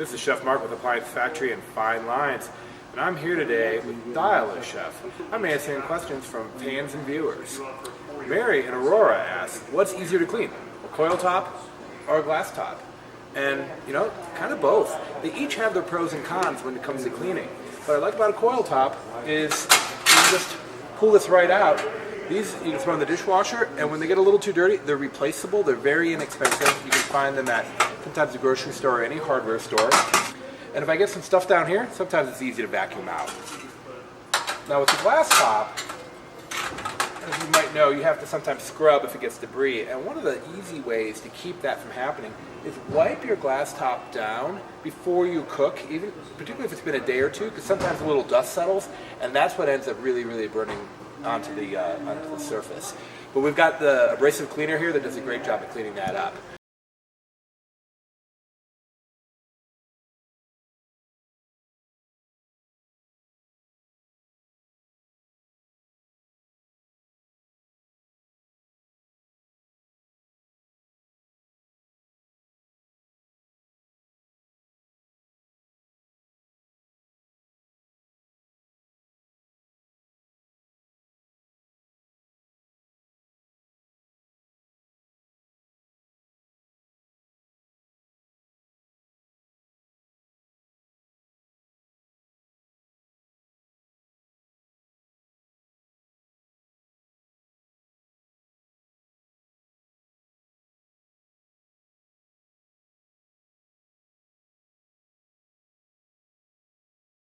This is Chef Mark with Appliance Factory and Fine Lines, and I'm here today with DialChef. I'm answering questions from fans and viewers. Mary in Aurora asked, what's easier to clean, a coil top or a glass top? And, kind of both. They each have their pros and cons when it comes to cleaning. What I like about a coil top is you can just pull this right out. These you can throw in the dishwasher, and when they get a little too dirty, they're replaceable. They're very inexpensive. You can find them at sometimes the grocery store or any hardware store. And if I get some stuff down here, sometimes it's easy to vacuum out. Now with the glass top, as you might know, you have to sometimes scrub if it gets debris. And one of the easy ways to keep that from happening is wipe your glass top down before you cook, even particularly if it's been a day or two, because sometimes a little dust settles, and that's what ends up really, really burning onto the surface. But we've got the abrasive cleaner here that does a great job of cleaning that up.